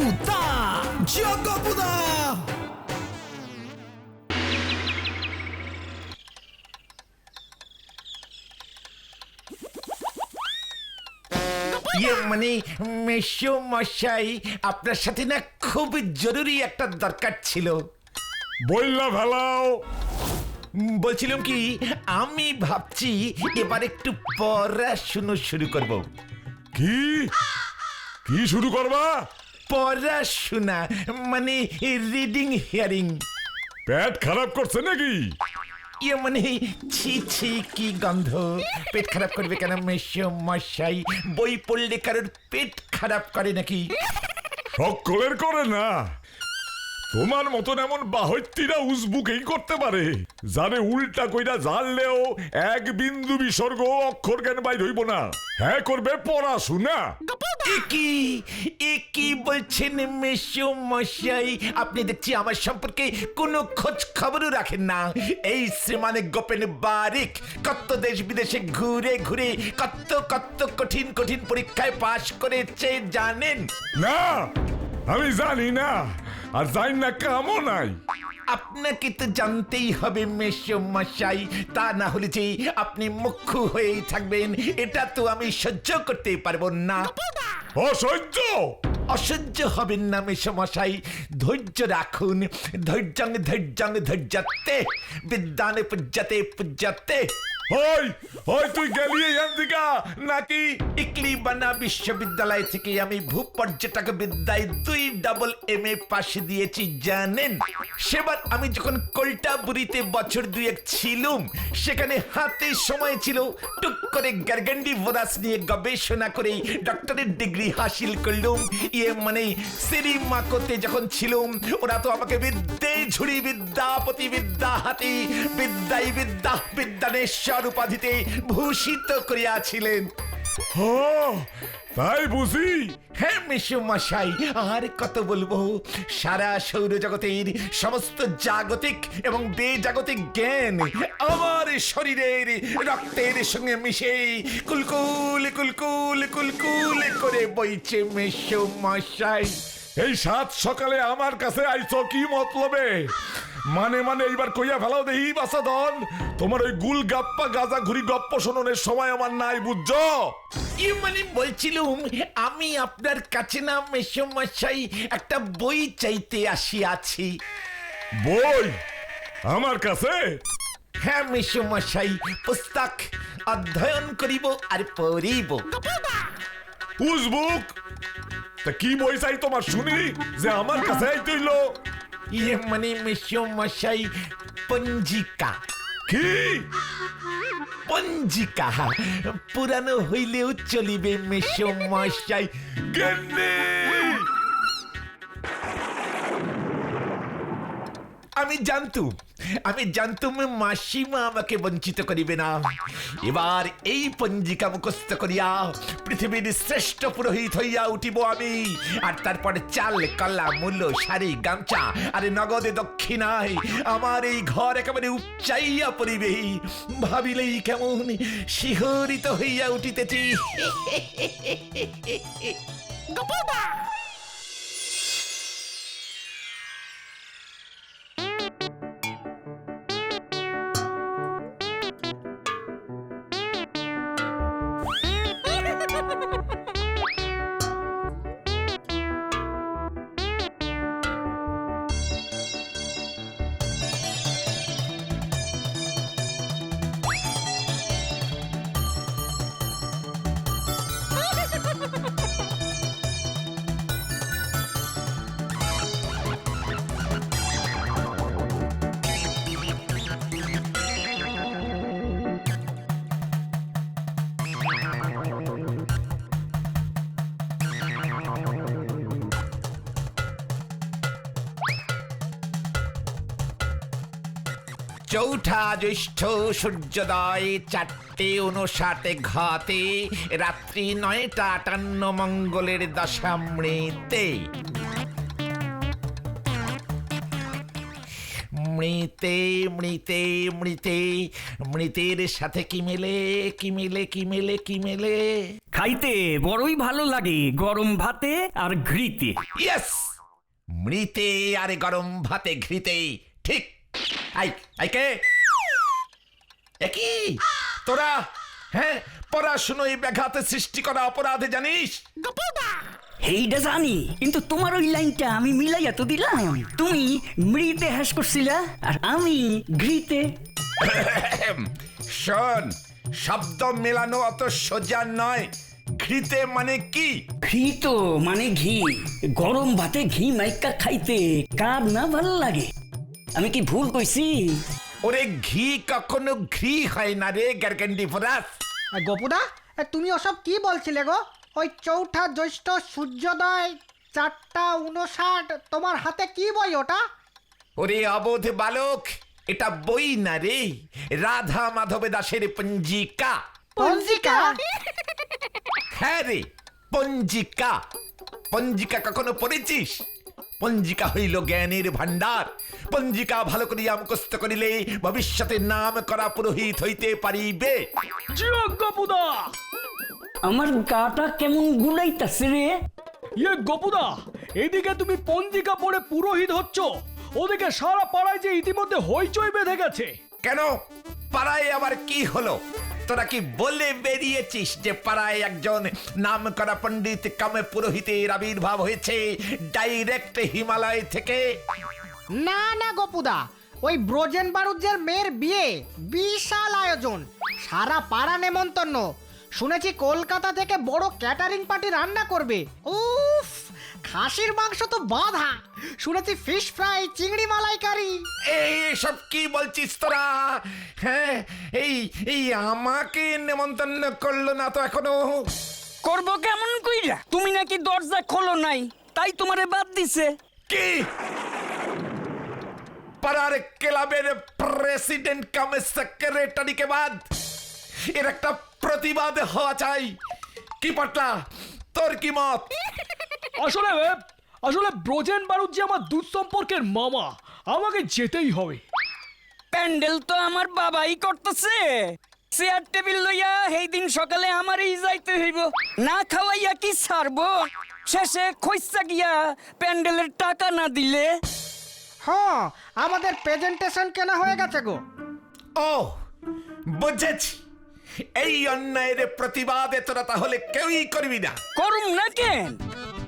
জগপুতা জগপুতা মানে মেশো মশাই, আপনার সাথে না খুব জরুরি একটা দরকার ছিল। বললা ভালাও। বলছিলাম কি, আমি ভাবছি এবার একটু পড়াশুনো শুরু করব। কি কি শুরু করবা? পড়াশোনা মানে রিডিং হিয়ারিং। পেট খারাপ করছে নাকি? মানে ছি ছি, কি গন্ধ! পেট খারাপ করবে কেন মেশো মশাই? বই পড়লে কারোর পেট খারাপ করে নাকি? সকলের করে না। তোমার মতন এমন বাহত্যিরা উজবুকেই করতে পারে, যারে উল্টা কইরা জানলেও এক বিন্দু বিসর্গ অক্ষর জ্ঞান বাইর হইব না। হ্যাঁ করবে পড়াশুনা। কি বলছেন মেশো মশাই? আপনি দেখছি আমার সম্পর্কে কোনো খোঁজ খবরও রাখেন না। এই শ্রীমানে গোপেন বারিক কত দেশ বিদেশে ঘুরে ঘুরে কত কত কঠিন কঠিন পরীক্ষায় পাশ করেছে জানেন? না, আমি জানি না, আর জানি না কামও নাই। আপনাকে তো জানতেই হবে মেশো মশাই, তা না হলে যে আপনি মুখ্য হয়েই থাকবেন, এটা তো আমি সহ্য করতে পারবো না। অসহ্য? অসহ্য হবেন না মেশো মশাই, ধৈর্য রাখুন। ধৈর্যং ধৈর্যং ধৈর্যতে বিদ্যানে পূজ্যতে পূজ্যতে। হই হই, তুই গেলি এখান থেকে নাকি? ইকলিবানা বিশ্ববিদ্যালয় থেকে আমি ভূপর্যটক বিদ্যায় 2 ডাবল MA পাশ দিয়েছি জানেন? সেবার আমি যখন কলটাবুরিতে বছর 2 ছিলাম, সেখানে হাতে সময় ছিল, টুক করে গার্গান্ডি ভোরাস নিয়ে গবেষণা করে ডক্টরেট ডিগ্রি হাসিল করলাম। মানে সিরিমাকোতে যখন ছিলাম, ওরা তো আমাকে বিদ্যে ঝুড়ি বিদ্যাপতি বিদ্যাহাতি বিদ্যাই বিদ্যা বিদ্যানেশ্বর উপাধিতে ভূষিত করিয়াছিলেন। তাই বুঝি? হ্যাঁ মেশো মশাই, আর কত বলবো? সারা সৌরজগতের সমস্ত জাগতিক এবং বেজাগতিক জ্ঞান আমার শরীরের রক্তের সঙ্গে মিশে কুলকুল কুলকুল কুলকুল করে বইছে মেশো মশাই। এই সাত সকালে আমার কাছে আইছো কি মতলবে? মানে এইবার কইয়া ফেলাও দেহি বাসাদন, তোমার ওই গুল গাপ্পা গাজা ঘুরি গপ্প শোনানোর সময় আমার নাই, বুঝছো? মানে বলছিলুম, আমি আপনার কাছে না মেশো মশাই একটা বই চাইতে আসিয়াছি। বই আমার কাছে? হ্যাঁ মেশো মশাই, পুস্তক অধ্যয়ন করিব আর পড়িব। উজবুক? তা কি বই চাই তোমার শুনি যে আমার কাছে আইতইল? মানে মেশো মশাই, পঞ্জিকা। কি পঞ্জিকা? পুরানো হইলেও চলিবে মেশো মশাই। গেন্নি! আমি জানতুম মাসিমা আমাকে বঞ্চিত করিবে না। এবার এই পঞ্জিকা মুখস্থ করিয়া পৃথিবীর শ্রেষ্ঠ পুরোহিত হইয়া উঠিব আমি। আর তারপরে চাল কলা মূল্য শাড়ি গামছা আর নগদে দক্ষিণায় আমার এই ঘর একেবারে উচ্চাইয়া পড়িবে। ভাবিলেই কেমন শিহরিত হইয়া উঠিতেছি। চৌঠা জ্যৈষ্ঠ সূর্যোদয় 4:59 ঘতে রাত্রি 9:58 মঙ্গলের দশামৃতে। মৃতে মৃতে মৃতে মৃতের সাথে কি মেলে কি মেলে কি মেলে কি মেলে? খাইতে বড়ই ভালো লাগে গরম ভাতে আর ঘৃতে। ইয়েস, মৃতে আর গরম ভাতে ঘৃতে, ঠিক। কে একই তোরা? হ্যাঁ, পড়াশুনোয় ব্যাঘাত সৃষ্টি করা অপরাধে জানিস? এইটা জানি, কিন্তু তোমার ওই লাইনটা আমি মিলাইয়া তো দিলাম। তুমি মৃতে হাস করছিলা আর আমি ঘৃতে। শোন, শব্দ মেলানো অত সোজা নয়। ঘৃতে মানে কি? ঘৃত মানে ঘি। গরম ভাতে ঘি মাইকা খাইতে কার না ভালো লাগে? আমি কি ভুল কইছি? ওরে ঘি কখনো ঘি হয় না রে গারগান্ডি ফরাস। গোপুদা, তুমি ওসব কি বলছিলে গো? ওই চৌঠা জ্যৈষ্ঠ সূর্যোদয় 4:59, তোমার হাতে কি বই ওটা? ওরে অবোধ বালক, এটা বই না রে, রাধা মাধব দাসের পঞ্জিকা। পঞ্জিকা? হ্যাঁ রে, পঞ্জিকা। পঞ্জিকা কখনো পড়েছিস? পঞ্জিকা হইল জ্ঞানের ভান্ডার। পঞ্জিকা ভালো করিয়া মুখস্থ করিলে ভবিষ্যতে নাম করা পুরোহিত হইতে পারিবে। গোপুদা, আমার গাটা কেমন গুলাইতাছে রে। গোপুদা, এইদিকে তুমি পঞ্জিকা পড়ে পুরোহিত হচ্ছ, ওদিকে সারা পাড়ায় যে ইতিমধ্যে হইচই বেঁধে গেছে। কেন, পাড়ায় আবার কি হলো? তোরা কি বলে বেরিয়েছিস যে পাড়ায় একজন নাম করা পণ্ডিত কামে পুরোহিতের আবির্ভাব হয়েছে ডাইরেক্ট হিমালয় থেকে? না না গোপুদা, ওই ব্রজেন বারুজ্যের মেয়ের বিয়ে, বিশাল আয়োজন, সারা পাড়া নেমন্তন্ন। শুনেছি কলকাতা থেকে বড় ক্যাটারিং পার্টি রান্না করবে। উফ, খাসির মাংস তো বাঁধা। শুনেছি ফিশ ফ্রাই, চিংড়ি মালাইকারি। এই সব কি বলছিস তোরা? হ্যাঁ, এই এই আমাকে নেমন্তন্ন করলো না তো এখনো? করবো কেমন কইরা? তুমি নাকি দরজা খোলো নাই, তাই তোমারে বাদ দিছে। কি? পাড়ার ক্লাবের প্রেসিডেন্ট কাম সেক্রেটারিকে বাদ? এর একটা প্রতিবাদ হওয়া চাই। কি পাটলা, তোর কি মত? আসলে আসলে ব্রজেন বারুজ্জি আমার দূর সম্পর্কের মামা, আমাকে যেতেই হবে। প্যান্ডেল তো আমার বাবাই করতেছে। চেয়ার টেবিল লইয়া এই দিন সকালে আমারই যাইতে হইব, না খাওয়াইয়া কি ছাড়বো? শেষে খইসা গিয়া প্যান্ডেলের টাকা না দিলে। হ্যাঁ, আমাদের প্রেজেন্টেশন কেনা হয়ে গেছে গো। ও, বুঝেছি। এই অন্যায়ের প্রতিবাদে তোরা তাহলে কেউই করবি না? করুম না কেন?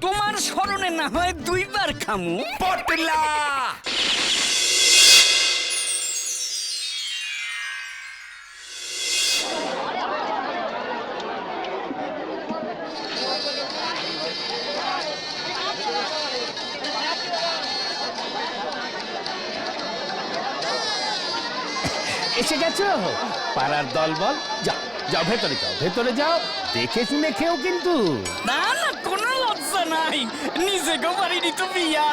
তোমার স্মরণে না হয় 2 বার খামু। পটলা, এসে গেছো? পাড়ার দলবল, যাও যাও, ভেতরে যাও, ভেতরে যাও, দেখে শুনে খেও কিন্তু। না না, কোনো লজ্জা নাই, নিজে গো পারিনি তো বিয়া।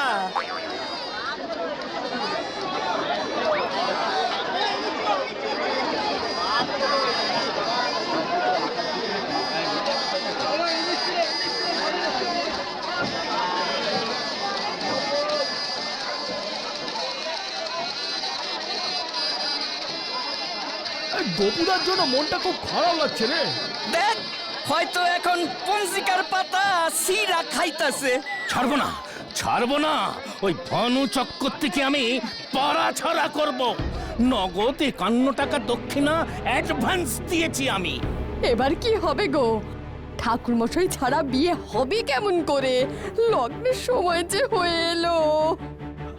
গোপুদার জন্য মনটা খুব খারাপ লাগছে রে। দেখ, হয়তো এখন পঞ্জিকার পাতা সিরা খাইতাছে। ছাড়বো না, ছাড়বো না। ওই ভানু চক্কর থেকে আমি পাড়া ছাড়া করব। নগদ 51 টাকা দক্ষিণা অ্যাডভান্স দিয়েছি আমি। এবার কি হবে গো? ঠাকুর মশাই ছাড়া বিয়ে হবে কেমন করে? লগ্নের সময় যে হয়ে এলো।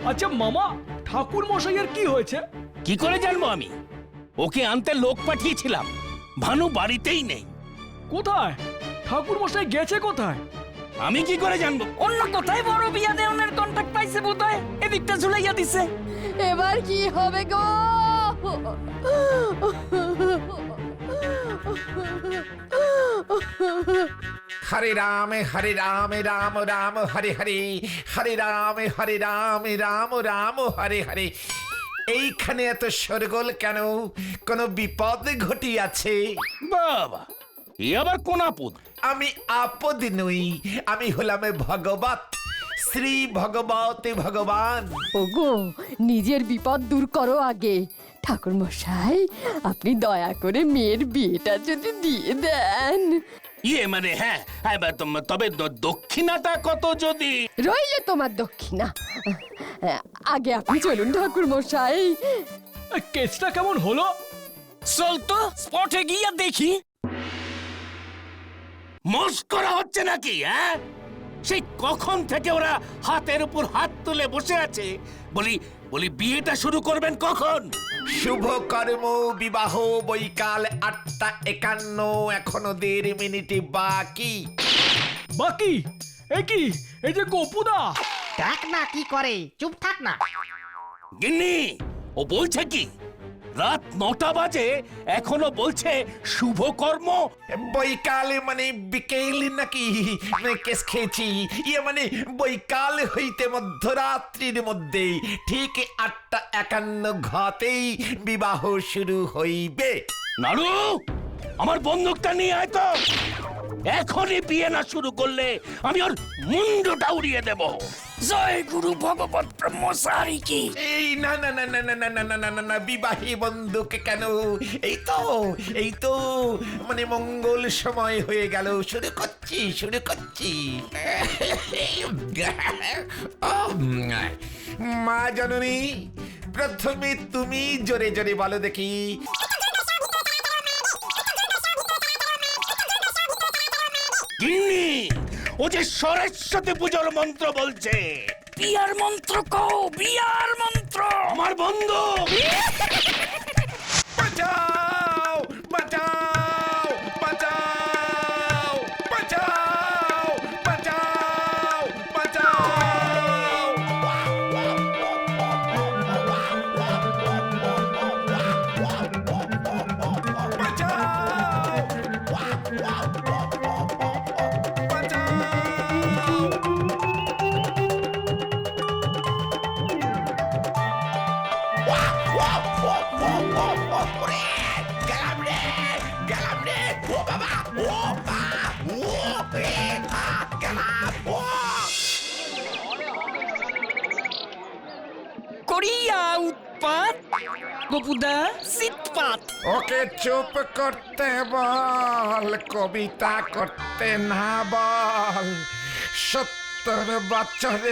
আচ্ছা মামা, ঠাকুর মশাইয়ের কি হয়েছে? কি করে জানবো আমি? ওকে আনতে লোক পাঠিয়েছিলাম, ভানু বাড়িতেই নেই। কোথায়? ঠাকুর মশাই গেছে কোথায়? আমি কি করে জানবো? অন্য কোথায় বড় বিয়া দেওয়ার কন্টাক্ট পাইছে বোধহয়, এদিকটা ঝুলাইয়া দিছে। এবার কি হবে গো? হরে রাম রাম রাম হরে হরে, হরে রাম রাম হরে হরে। এইখানে এত শোরগোল কেন? কোনো বিপদ ঘটিয়াছে? বাবা, এ আবার কোন আপদ? আমি আপদ নই, আমি হলাম ভগবত। শ্রী ভগবতে ভগবান। ওগো নিজের বিপদ দূর করো আগে। ঠাকুর মশাই আপনি দয়া করে মেয়ের বিয়েটা যদি দিয়ে দেন। ইয়ে মানে হ্যাঁ, তবে দক্ষিণাটা কত যদি? রইল তোমার দক্ষিণা। আগে আপনি চলুন ঠাকুর মশাই। কেসটা কেমন হলো? চল তো স্পটে গিয়া দেখি। মস্করা হচ্ছে নাকি? হ্যাঁ, সেই কখন থেকে ওরা হাতের উপর হাত তুলে বসে আছে। বলি বলি বিয়েটা শুরু করবেন কখন? শুভ কর্ম বিবাহ বৈকাল 8:51, এখনো 1.5 মিনিট বাকি। বাকি এ কি? এই যে গপুদা, দেখ না কি করে, চুপ থাক না। গিন্নি, ও বলছে কি রাত 9টা বাজে এখনো বলছে শুভ কর্ম? বৈকাল মানে বিকেল নাকি? কেস খেয়েছি। ইয়ে মানে বৈকাল হইতে মধ্যরাত্রির মধ্যে ঠিক 8:51 ঘতেই বিবাহ শুরু হইবে। নাড়ু, আমার বন্দুকটা নিয়ে আয় তো। এখনই বিয়ে না শুরু করলে আমি ওর মুন্ডটা উড়িয়ে দেব। জয় গুরু ভগবত ব্রহ্মচারী কি। এই না না না না না না না না না না না, বিবাহী বন্দুক কেন? এই তো মানে মঙ্গল সময় হয়ে গেল। শুরু করছি। মা জননী, প্রথমে তুমি জোরে জোরে বলো দেখি। গিন্নি, ও যে সরস্বতী পুজোর মন্ত্র বলছে। বিয়ার মন্ত্র কও, বিয়ার মন্ত্র। আমার বন্ধু বাঁচাও বাঁচাও বাঁচাও বাঁচাও বাঁচাও বাঁচাও। করিয়া উৎপাত গপুদা শীতপাত। ওকে চুপ করতে বল, কবিতা করতে না বল। 70 বছরে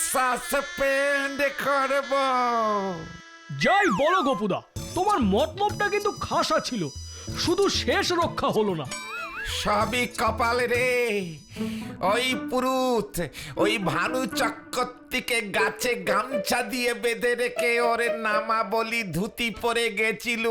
শ্বাস পেন্ড করব। যাই বলো গপুদা, তোমার মতলবটা কিন্তু খাসা ছিল, শুধু শেষ রক্ষা হলো না। সবই কপাল রে। ওই পুরুত ওই ভানু চক্রবর্তীকে গাছে গামছা দিয়ে বেঁধে রেখে ওরে নামা বলি ধুতি পরে গেছিল।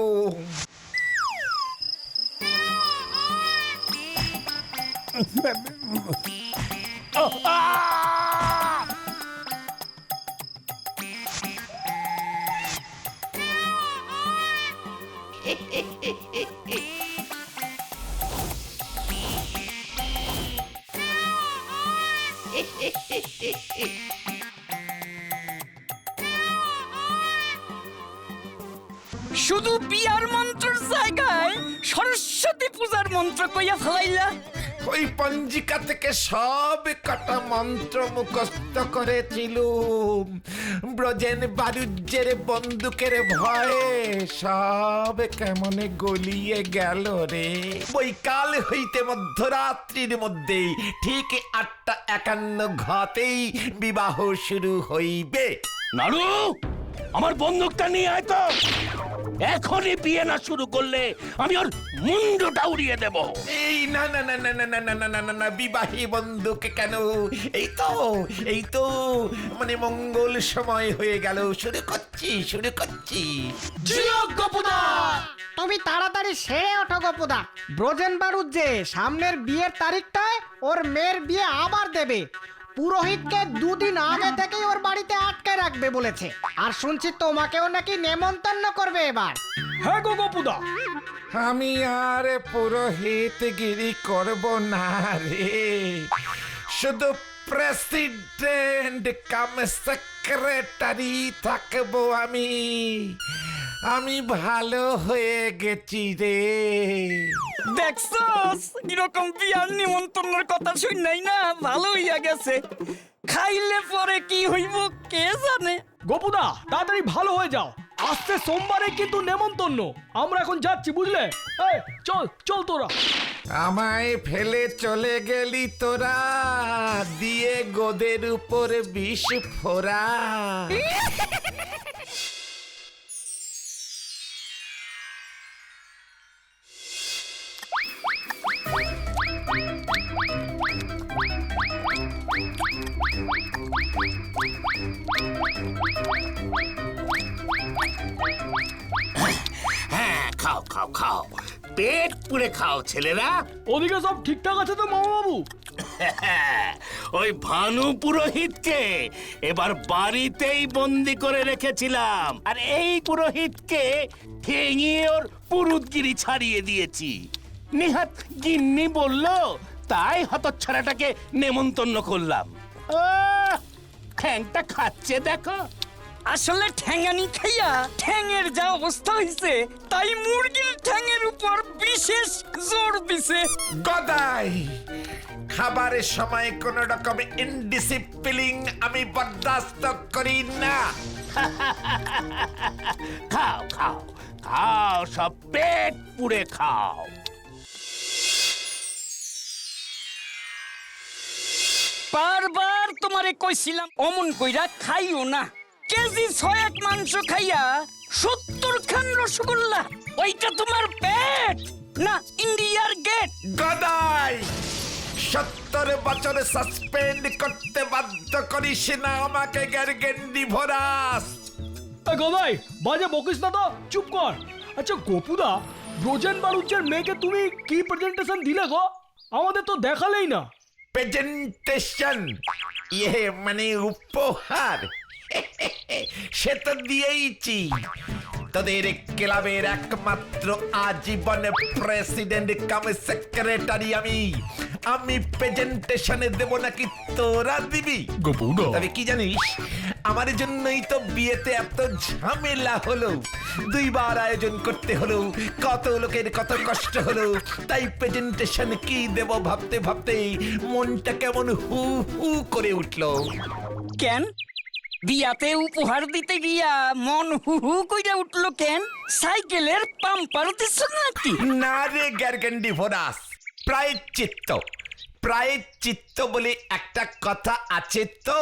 শুধু বিয়ার মন্ত্রের জায়গায় সরস্বতী পূজার মন্ত্র কইয়া ফেলাইলা। ওই পঞ্জিকা থেকে সব কটা মন্ত্র মুখস্থ করেছিল। ব্রজেন বারুজ্যের বন্দুকের ভয়ে সব কেমনে গলিয়ে গেল রে। বৈকাল হইতে মধ্যরাত্রির মধ্যে ঠিক 8:51 ঘতেই বিবাহ শুরু হইবে। নাড়ু, আমার বন্দুকটা নিয়ে আয় তো। এখনই বিয়ে না শুরু করলে আমি ওর মুন্ডটা উড়িয়ে দেব। এই না না না না না না না না না না না, বিবাহী বন্দুক কেন? এই তো মানে মঙ্গল সময় হয়ে গেল। শুরু করছি। তুমি তাড়াতাড়ি সেরে ওঠো গপুদা। ব্রজেন বারুদ যে সামনের বিয়ের তারিখটায় ওর মেয়ের বিয়ে আবার দেবে। পুরোহিতকে 2 দিন আগে থেকেই ওর বাড়িতে আটকে রাখবে বলেছে। আর শুনছি তোমাকেও নাকি নেমন্তন্ন করবে এবার। হ্যাঁ গো গপুদা, আমি আর পুরোহিতগিরি করব না রে। শুধু প্রেসিডেন্ট কাম সেক্রেটারি থাকবো আমি। আমি ভালো হয়ে গেছি রে। দেখছস কিরকম বিয়ার নিমন্ত্রণের কথা শুন নাই না ভালো হইয়া গেছে। খাইলে পরে কি হইব কে জানে। গোপুদা তাড়াতাড়ি ভালো হয়ে যাও, আসছে সোমবারে কিন্তু নেমন্তন্ন। আমরা এখন যাচ্ছি বুঝলে। এই চল চল তোরা। আমায় ফেলে চলে গেলি তোরা, দিয়ে গোদের উপর বিষ ফোরা। হ্যাঁ, খাও খাও খাও, পেট পুড়ে খাও ছেলেরা। ওদিকে সব ঠিকঠাক আছে তো মামা বাবু? ওই ভানু পুরোহিতকে এবার বাড়িতেই বন্দি করে রেখেছিলাম, আর এই পুরোহিতকে ঠেঙিয়ে ওর পুরুতগিরি ছাড়িয়ে দিয়েছি। নিহাত গিন্নি বলল, তাই হতচ্ছাড়াটাকে নেমন্তন্ন করলাম। ঠ্যাংটা খাচ্ছে দেখো। আসলে ঠ্যাঙানি খাইয়া ঠ্যাঙের যা অবস্থা হইছে, তাই মুরগির ঠ্যাঙের উপর বিশেষ জোর দিছে। গদাই, খাবারের সময় কোন রকম ইনডিসিপ্লিন আমি বরদাস্ত করি না। খাও খাও খাও, সব পেট পুড়ে খাও। বারবার তোমারে কইছিলাম অমন কইরা খাইও না। কেজি 6 মাংস খাইয়া 70 খান রসগোল্লা, ওইটা তোমার পেট না ইন্ডিয়ার গেট। গদাই, 70 বছর সাসপেন্ড করতে বাধ্য করিস না আমাকে গ্যারগেন্ডি ভরাস। গদাই বাজে বকিস না তো, চুপ কর। আচ্ছা গোপুদা, ব্রজেন বাড়ুজ্যের মেয়েকে তুমি কি প্রেজেন্টেশন দিলে গো? আমাদের তো দেখালেই না। প্রেজেন্টেশন ইয়ে মানে উপহার, সে তো দিয়েইছি। তোদের ক্লাবের একমাত্র আজীবন প্রেসিডেন্ট কাম সেক্রেটারি আমি প্রেজেন্টেশনে দেব নাকি তোরা দিবি? তবে কি জানিস, আমার জন্যই তো বিয়েতে এত ঝামেলা হলো, 2 বার আয়োজন করতে হলো, কত লোকের কত কষ্ট হলো। তাই প্রেজেন্টেশন কি দেব ভাবতে ভাবতে মনটা কেমন হু হু করে উঠলো। কেন বিয়াতে উপহার দিতে গিয়া মন হু হু কইরা উঠলো কেন? সাইকেলের পাম্পার দিছ নাকি? না রে গ্যারগেন্ডি ভোরাস, প্রায়শ্চিত্ত বলে একটা কথা আছে তো।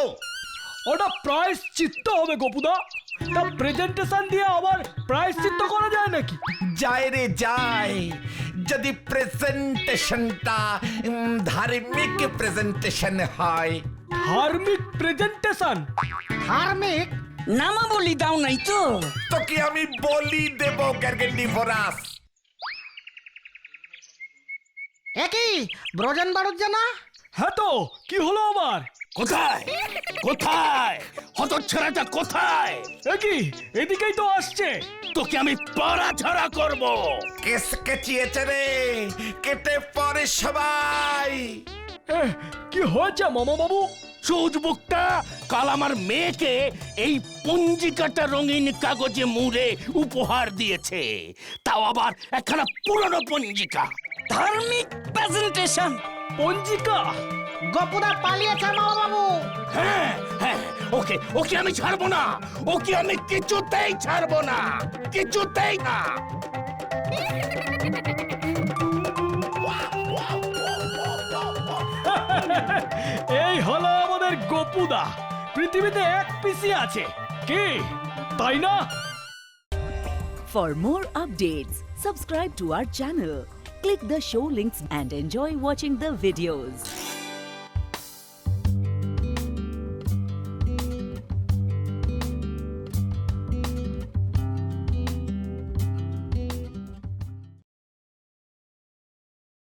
ওটা প্রায়শ্চিত্ত হবে গোপুদা। তা প্রেজেন্টেশন দিয়ে আবার প্রায়শ্চিত্ত করা যায় নাকি? যায় রে যায়, যদি প্রেজেন্টেশনটা ধার্মিক প্রেজেন্টেশন হয়। ধার্মিক প্রেজেন্টেশন? ধার্মিক? নামা বলি দাও নাই তো? তোকে আমি বলি দেব গ্যারগেন্ডি ভোরাস। একই ব্রজেন বাড়ুজ্যে না? হ্যাঁ তো কি হলো আবার? কোথায় কোথায় হতচ্ছাড়াটা কোথায়? একই এদিকেই তো আসছে। তোকে আমি পড়াছড়া করব। কেস কেচিয়েছে রে, কেটে পড়ে সবাই। কি হয়েছে মামা বাবু? সূচবুকটা কাল আমার মেয়েকে এই পঞ্জিকাটা রঙিন কাগজে মুড়ে উপহার দিয়েছে, তাও আবার একখানা পুরনো পঞ্জিকা। ধার্মিক প্রেজেন্টেশন? পঞ্জিকা? গোপুদা পালিয়েছে মামা বাবু। হ্যাঁ হ্যাঁ, ওকে ওকে আমি ছাড়বো না, ওকে আমি কিছুতেই ছাড়বো না, কিছুতেই না। এই হলো আমাদের গোপুদা। পৃথিবীতে এক পিসি আছে কি, তাই না? For more updates, subscribe to our channel, click the show links and enjoy watching the videos.